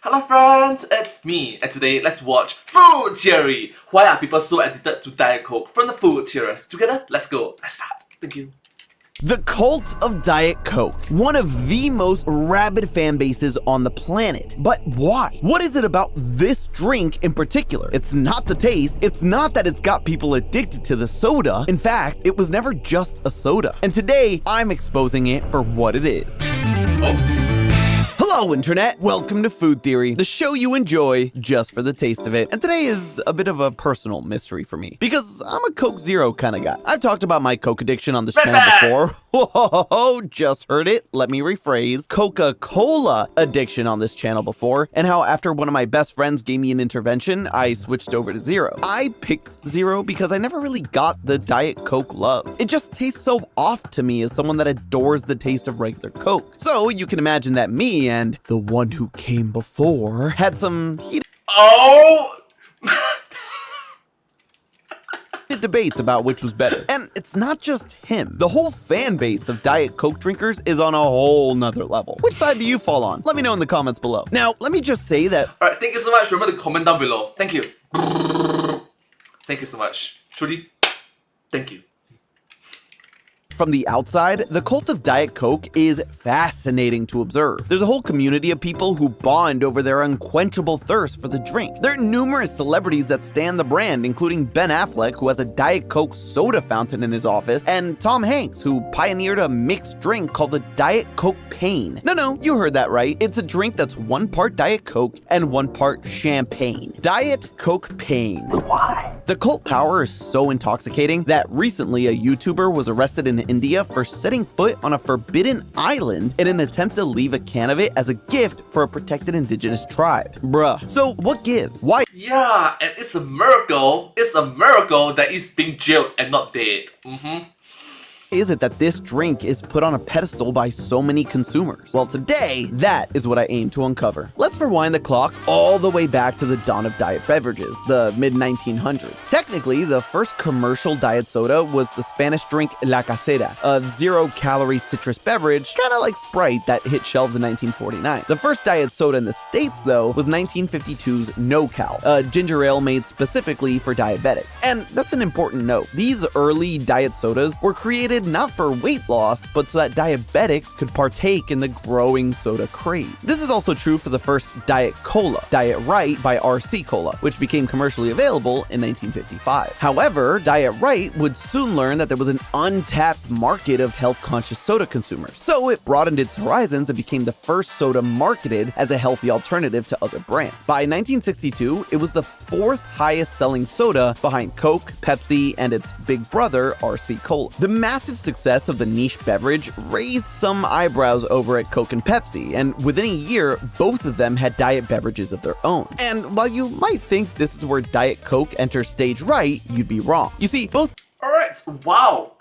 Hello friends, it's me, and today let's watch Food Theory! Why are people so addicted to Diet Coke from the food theorists? Together, let's go, let's start. Thank you. The cult of Diet Coke, one of the most rabid fan bases on the planet. But why? What is it about this drink in particular? It's not the taste, it's not that it's got people addicted to the soda. In fact, it was never just a soda. And today, I'm exposing it for what it is. Hello, Internet! Welcome to Food Theory, the show you enjoy just for the taste of it. And today is a bit of a personal mystery for me, because I'm a Coke Zero kind of guy. I've talked about my Coke addiction on this channel before. Whoa, just heard it. Let me rephrase. Coca-Cola addiction on this channel before, and how after one of my best friends gave me an intervention, I switched over to Zero. I picked Zero because I never really got the Diet Coke love. It just tastes so off to me as someone that adores the taste of regular Coke. So you can imagine that me and the one who came before had some heated debates about which was better. And it's not just him. The whole fan base of Diet Coke drinkers is on a whole nother level. Which side do you fall on? Let me know in the comments below. Now, let me just say that... Alright, thank you so much. Remember to comment down below. Thank you. Thank you so much. Truly, thank you. From the outside, the cult of Diet Coke is fascinating to observe. There's a whole community of people who bond over their unquenchable thirst for the drink. There are numerous celebrities that stan the brand, including Ben Affleck, who has a Diet Coke soda fountain in his office, and Tom Hanks, who pioneered a mixed drink called the Diet Coke Pain. No, you heard that right. It's a drink that's 1 part Diet Coke and 1 part champagne. Diet Coke Pain. Why? The cult power is so intoxicating that recently a YouTuber was arrested in India for setting foot on a forbidden island in an attempt to leave a can of it as a gift for a protected indigenous tribe. Bruh. So what gives? Why? Yeah, and it's a miracle. It's a miracle that he's being jailed and not dead. Is it that this drink is put on a pedestal by so many consumers? Well, today, that is what I aim to uncover. Let's rewind the clock all the way back to the dawn of diet beverages, the mid-1900s. Technically, the first commercial diet soda was the Spanish drink La Casera, a zero-calorie citrus beverage, kinda like Sprite, that hit shelves in 1949. The first diet soda in the States, though, was 1952's No Cal, a ginger ale made specifically for diabetics. And that's an important note. These early diet sodas were created not for weight loss, but so that diabetics could partake in the growing soda craze. This is also true for the first Diet Cola, Diet Right by RC Cola, which became commercially available in 1955. However, Diet Right would soon learn that there was an untapped market of health-conscious soda consumers, so it broadened its horizons and became the first soda marketed as a healthy alternative to other brands. By 1962, it was the 4th highest-selling soda behind Coke, Pepsi, and its big brother, RC Cola. The massive success of the niche beverage raised some eyebrows over at Coke and Pepsi, and within a year, both of them had diet beverages of their own. And while you might think this is where Diet Coke enters stage right, you'd be wrong. You see, both... Alright, wow.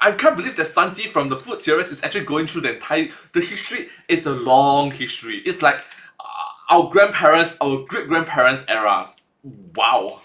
I can't believe that Santi from the Food Theorist is actually going through the history. It's a long history. It's like our grandparents, our great-grandparents' eras. Wow.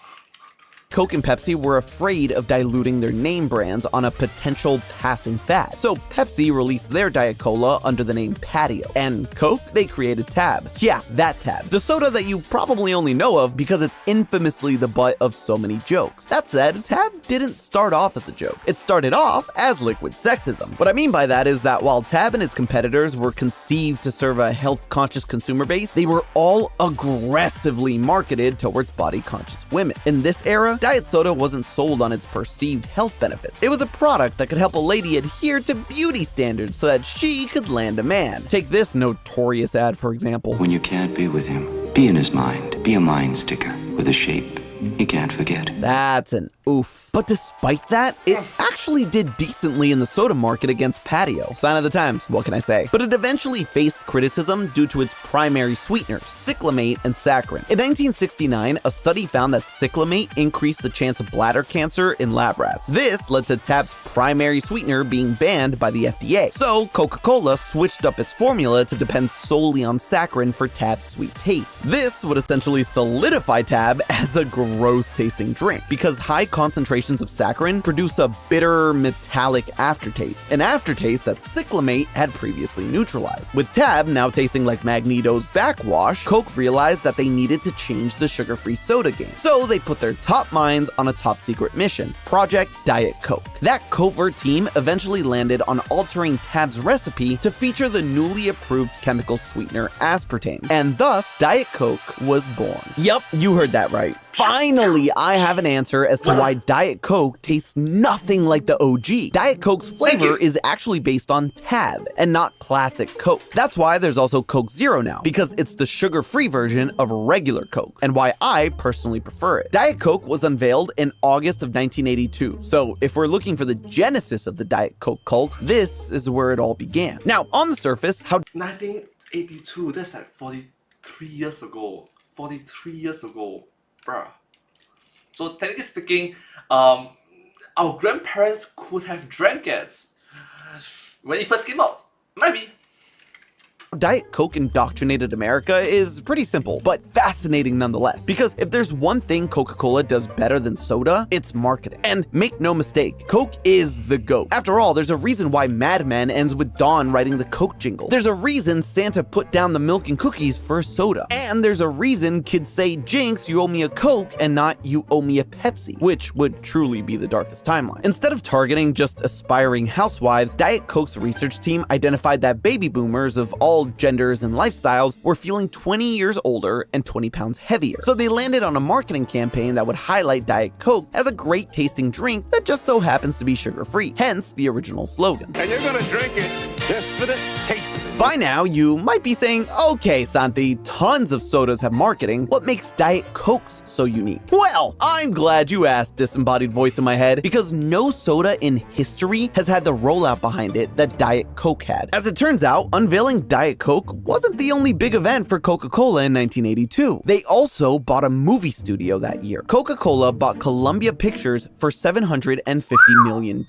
Coke and Pepsi were afraid of diluting their name brands on a potential passing fad. So Pepsi released their Diet Cola under the name Patio. And Coke, they created Tab. Yeah, that Tab. The soda that you probably only know of because it's infamously the butt of so many jokes. That said, Tab didn't start off as a joke. It started off as liquid sexism. What I mean by that is that while Tab and his competitors were conceived to serve a health-conscious consumer base, they were all aggressively marketed towards body-conscious women. In this era, Diet soda wasn't sold on its perceived health benefits. It was a product that could help a lady adhere to beauty standards so that she could land a man. Take this notorious ad, for example. When you can't be with him, be in his mind. Be a mind sticker with a shape he can't forget. That's an oof. But despite that, it actually did decently in the soda market against Patio. Sign of the times, what can I say? But it eventually faced criticism due to its primary sweeteners, cyclamate and saccharin. In 1969, a study found that cyclamate increased the chance of bladder cancer in lab rats. This led to Tab's primary sweetener being banned by the FDA. So Coca-Cola switched up its formula to depend solely on saccharin for Tab's sweet taste. This would essentially solidify Tab as a gross tasting drink because high concentrations of saccharin produce a bitter, metallic aftertaste, an aftertaste that cyclamate had previously neutralized. With Tab now tasting like Magneto's backwash, Coke realized that they needed to change the sugar-free soda game. So they put their top minds on a top secret mission, Project Diet Coke. That covert team eventually landed on altering Tab's recipe to feature the newly approved chemical sweetener aspartame, and thus Diet Coke was born. Yup, you heard that right. Finally, I have an answer as to why Diet Coke tastes nothing like the OG. Diet Coke's flavor is actually based on Tab and not classic Coke. That's why there's also Coke Zero now, because it's the sugar-free version of regular Coke, and why I personally prefer it. Diet Coke was unveiled in August of 1982, so if we're looking for the genesis of the Diet Coke cult, this is where it all began. Now, on the surface, how 1982, that's like 43 years ago. 43 years ago, bruh. So technically speaking, our grandparents could have drank it when it first came out. Maybe. Diet Coke indoctrinated America is pretty simple, but fascinating nonetheless. Because if there's one thing Coca-Cola does better than soda, it's marketing. And make no mistake, Coke is the GOAT. After all, there's a reason why Mad Men ends with Dawn writing the Coke jingle. There's a reason Santa put down the milk and cookies for soda. And there's a reason kids say, Jinx, you owe me a Coke, and not you owe me a Pepsi, which would truly be the darkest timeline. Instead of targeting just aspiring housewives, Diet Coke's research team identified that baby boomers of all genders and lifestyles were feeling 20 years older and 20 pounds heavier. So they landed on a marketing campaign that would highlight Diet Coke as a great tasting drink that just so happens to be sugar-free, hence the original slogan. And you're gonna drink it just for the taste of it. By now, you might be saying, okay, Santi, tons of sodas have marketing. What makes Diet Cokes so unique? Well, I'm glad you asked, disembodied voice in my head, because no soda in history has had the rollout behind it that Diet Coke had. As it turns out, unveiling Diet Coke wasn't the only big event for Coca-Cola in 1982. They also bought a movie studio that year. Coca-Cola bought Columbia Pictures for $750 million.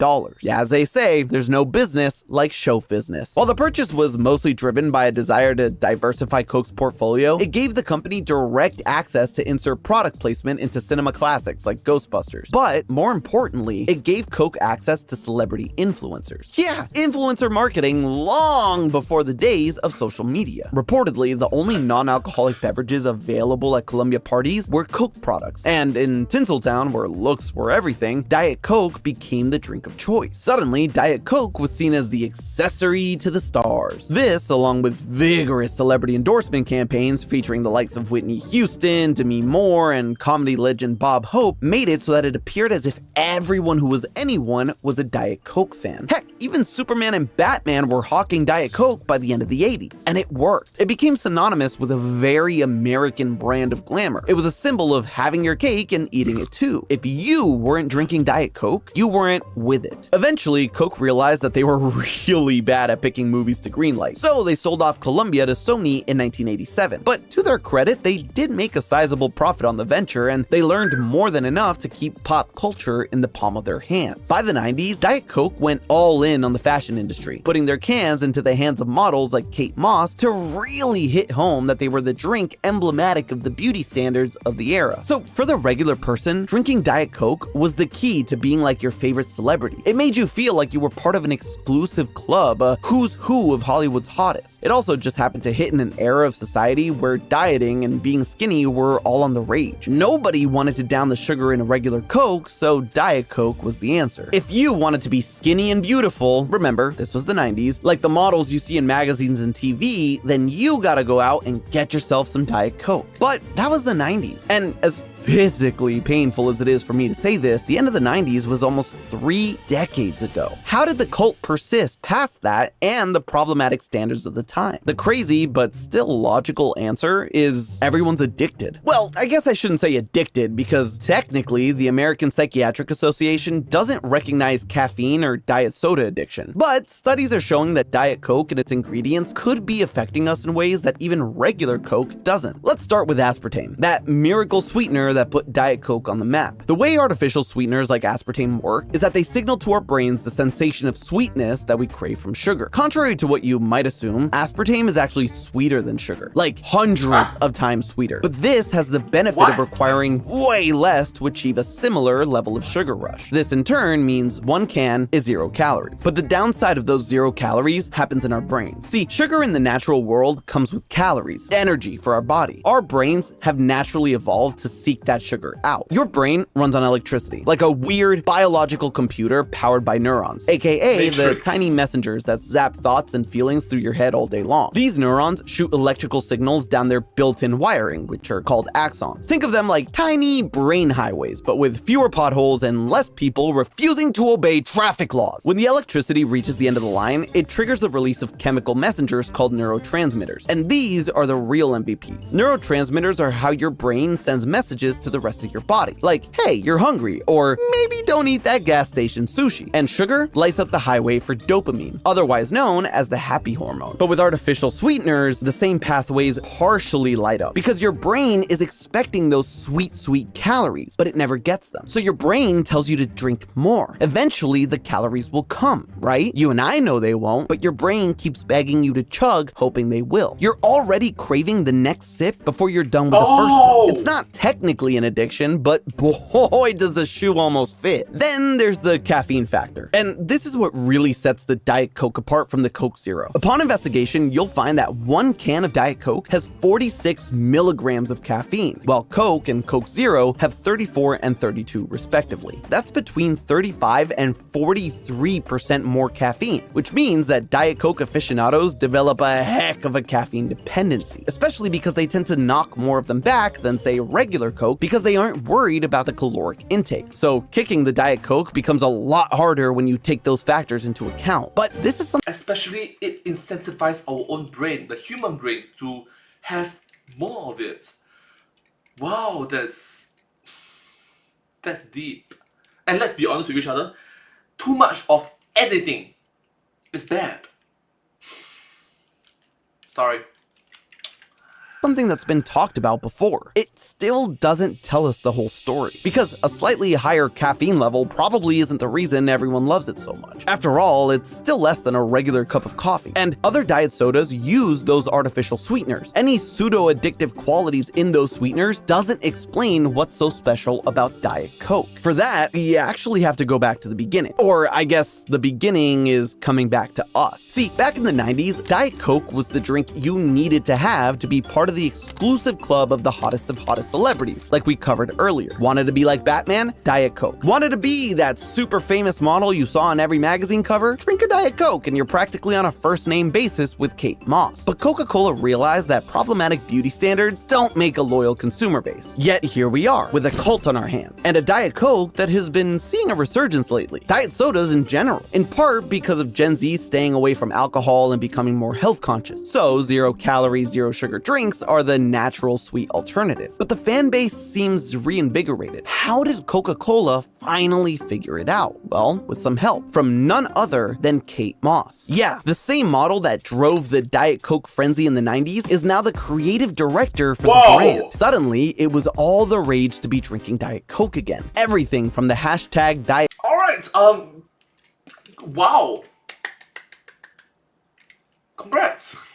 As they say, there's no business like show business. While the purchase was mostly driven by a desire to diversify Coke's portfolio, it gave the company direct access to insert product placement into cinema classics like Ghostbusters. But more importantly, it gave Coke access to celebrity influencers. Yeah, influencer marketing long before the days of social media. Reportedly, the only non-alcoholic beverages available at Columbia parties were Coke products. And in Tinseltown, where looks were everything, Diet Coke became the drink of choice. Suddenly, Diet Coke was seen as the accessory to the stars. This, along with vigorous celebrity endorsement campaigns featuring the likes of Whitney Houston, Demi Moore, and comedy legend Bob Hope, made it so that it appeared as if everyone who was anyone was a Diet Coke fan. Heck, even Superman and Batman were hawking Diet Coke by the end of the 80s. And it worked. It became synonymous with a very American brand of glamour. It was a symbol of having your cake and eating it too. If you weren't drinking Diet Coke, you weren't with it. Eventually, Coke realized that they were really bad at picking movies to greenlight, so they sold off Columbia to Sony in 1987. But to their credit, they did make a sizable profit on the venture, and they learned more than enough to keep pop culture in the palm of their hands. By the 90s, Diet Coke went all in on the fashion industry, putting their cans into the hands of models like Kate Moss to really hit home that they were the drink emblematic of the beauty standards of the era. So for the regular person, drinking Diet Coke was the key to being like your favorite celebrity. It made you feel like you were part of an exclusive club, a who's who of Hollywood's hottest. It also just happened to hit in an era of society where dieting and being skinny were all on the rage. Nobody wanted to down the sugar in a regular Coke, so Diet Coke was the answer. If you wanted to be skinny and beautiful, remember, this was the 90s, like the models you see in magazines and TV, then you gotta go out and get yourself some Diet Coke. But that was the 90s, and as physically painful as it is for me to say this, the end of the 90s was almost 3 decades ago. How did the cult persist past that and the problematic standards of the time? The crazy but still logical answer is everyone's addicted. Well, I guess I shouldn't say addicted, because technically the American Psychiatric Association doesn't recognize caffeine or diet soda addiction. But studies are showing that Diet Coke and its ingredients could be affecting us in ways that even regular Coke doesn't. Let's start with aspartame, that miracle sweetener that put Diet Coke on the map. The way artificial sweeteners like aspartame work is that they signal to our brains the sensation of sweetness that we crave from sugar. Contrary to what you might might assume, aspartame is actually sweeter than sugar, like hundreds of times sweeter. But this has the benefit of requiring way less to achieve a similar level of sugar rush. This in turn means one can is 0 calories. But the downside of those 0 calories happens in our brains. See, sugar in the natural world comes with calories, energy for our body. Our brains have naturally evolved to seek that sugar out. Your brain runs on electricity, like a weird biological computer powered by neurons, aka the tiny messengers that zap thoughts and feelings through your head all day long. These neurons shoot electrical signals down their built-in wiring, which are called axons. Think of them like tiny brain highways, but with fewer potholes and less people refusing to obey traffic laws. When the electricity reaches the end of the line, it triggers the release of chemical messengers called neurotransmitters, and these are the real MVPs. Neurotransmitters are how your brain sends messages to the rest of your body, like, hey, you're hungry, or maybe don't eat that gas station sushi. And sugar lights up the highway for dopamine, otherwise known as the happy hormone. But with artificial sweeteners, the same pathways partially light up, because your brain is expecting those sweet calories, but it never gets them. So your brain tells you to drink more. Eventually, the calories will come, right? You and I know they won't, but your brain keeps begging you to chug, hoping they will. You're already craving the next sip before you're done with the first one. It's not technically an addiction, but boy, does the shoe almost fit. Then there's the caffeine factor. And this is what really sets the Diet Coke apart from the Coke Zero. Upon investigation, you'll find that one can of Diet Coke has 46 milligrams of caffeine, while Coke and Coke Zero have 34 and 32 respectively. That's between 35 and 43% more caffeine, which means that Diet Coke aficionados develop a heck of a caffeine dependency, especially because they tend to knock more of them back than, say, regular Coke because they aren't worried about the caloric intake. So kicking the Diet Coke becomes a lot harder when you take those factors into account. But this is something Especially it incentivizes our own brain, the human brain, to have more of it. Wow, that's deep. And let's be honest with each other, too much of anything is bad. Sorry. something that's been talked about before. It still doesn't tell us the whole story, because a slightly higher caffeine level probably isn't the reason everyone loves it so much. After all, it's still less than a regular cup of coffee, and other diet sodas use those artificial sweeteners. Any pseudo-addictive qualities in those sweeteners doesn't explain what's so special about Diet Coke. For that, you actually have to go back to the beginning. Or I guess the beginning is coming back to us. See, back in the 90s, Diet Coke was the drink you needed to have to be part of the exclusive club of the hottest of hottest celebrities, like we covered earlier. Wanted to be like Batman? Diet Coke. Wanted to be that super famous model you saw on every magazine cover? Drink a Diet Coke and you're practically on a first-name basis with Kate Moss. But Coca-Cola realized that problematic beauty standards don't make a loyal consumer base. Yet here we are, with a cult on our hands, and a Diet Coke that has been seeing a resurgence lately. Diet sodas in general, in part because of Gen Z staying away from alcohol and becoming more health conscious. So 0-calorie, zero-sugar drinks are the natural sweet alternative. But the fan base seems reinvigorated. How did Coca-Cola finally figure it out? Well, with some help from none other than Kate Moss. Yeah, the same model that drove the Diet Coke frenzy in the 90s is now the creative director for the brand. Suddenly, it was all the rage to be drinking Diet Coke again. Everything from the hashtag Diet Alright, wow. Congrats.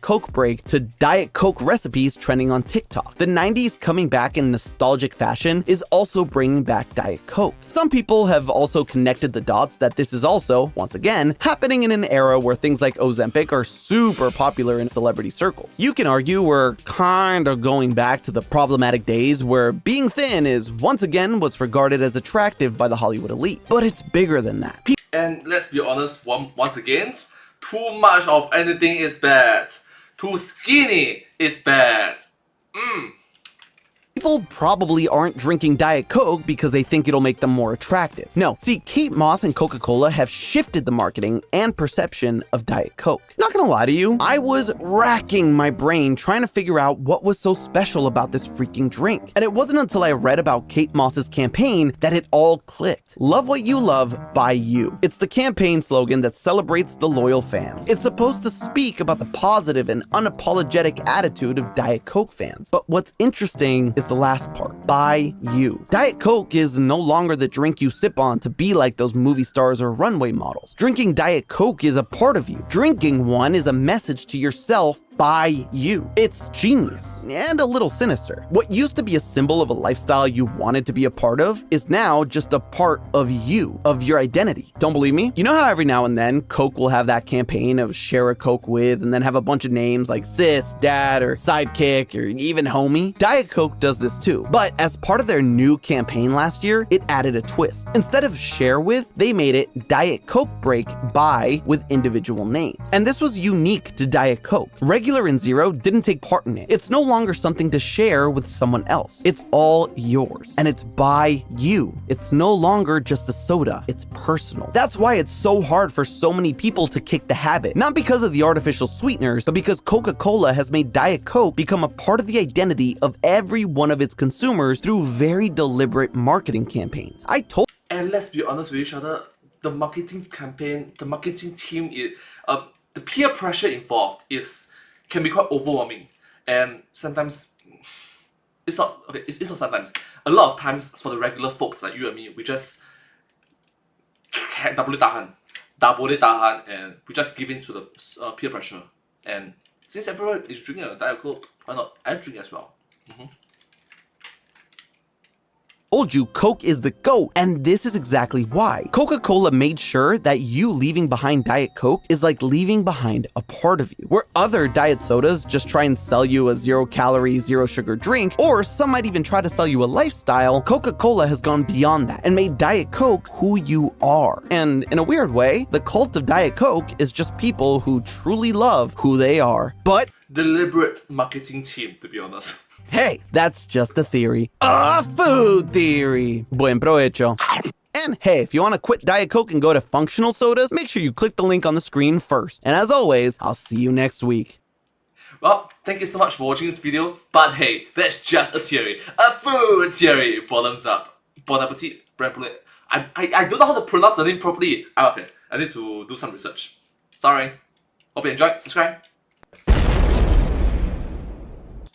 Coke break to Diet Coke recipes trending on TikTok. The 90s coming back in nostalgic fashion is also bringing back Diet Coke. Some people have also connected the dots that this is also, once again, happening in an era where things like Ozempic are super popular in celebrity circles. You can argue we're kind of going back to the problematic days where being thin is once again what's regarded as attractive by the Hollywood elite. But it's bigger than that. And let's be honest, once again, too much of anything is bad. Too skinny is bad. People probably aren't drinking Diet Coke because they think it'll make them more attractive. No, see, Kate Moss and Coca-Cola have shifted the marketing and perception of Diet Coke. Not gonna lie to you, I was racking my brain trying to figure out what was so special about this freaking drink. And it wasn't until I read about Kate Moss's campaign that it all clicked. Love what you love by you. It's the campaign slogan that celebrates the loyal fans. It's supposed to speak about the positive and unapologetic attitude of Diet Coke fans. But what's interesting is the last part. By you. Diet Coke is no longer the drink you sip on to be like those movie stars or runway models. Drinking Diet Coke is a part of you. Drinking one is a message to yourself by you. It's genius and a little sinister. What used to be a symbol of a lifestyle you wanted to be a part of is now just a part of you, of your identity. Don't believe me? You know how every now and then Coke will have that campaign of share a Coke with and then have a bunch of names like sis, dad, or sidekick, or even homie? Diet Coke does this too. But as part of their new campaign last year, it added a twist. Instead of share with, they made it Diet Coke break by with individual names. And this was unique to Diet Coke. Regular and Zero didn't take part in it. It's no longer something to share with someone else. It's all yours. And it's by you. It's no longer just a soda. It's personal. That's why it's so hard for so many people to kick the habit. Not because of the artificial sweeteners, but because Coca-Cola has made Diet Coke become a part of the identity of every one of its consumers through very deliberate marketing campaigns. And let's be honest with each other, the marketing campaign, the marketing team, the peer pressure involved can be quite overwhelming. And sometimes, it's not sometimes. A lot of times for the regular folks like you and me, we just can't tak boleh tahan, and we just give in to the peer pressure. And since everyone is drinking a Diet Coke, why not? I drink as well. Told you Coke is the GOAT, and this is exactly why. Coca-Cola made sure that you leaving behind Diet Coke is like leaving behind a part of you. Where other diet sodas just try and sell you a 0-calorie, 0-sugar drink, or some might even try to sell you a lifestyle, Coca-Cola has gone beyond that and made Diet Coke who you are. And in a weird way, the cult of Diet Coke is just people who truly love who they are. But Deliberate marketing team, to be honest. hey, that's just a theory. A food theory. Buen provecho. And hey, if you want to quit Diet Coke and go to functional sodas, make sure you click the link on the screen first. And as always, I'll see you next week. Well, thank you so much for watching this video, but hey, that's just a theory. A food theory! Bottoms up. Bon appetit. I don't know how to pronounce the name properly. Okay, I need to do some research. Sorry. Hope you enjoyed. Subscribe.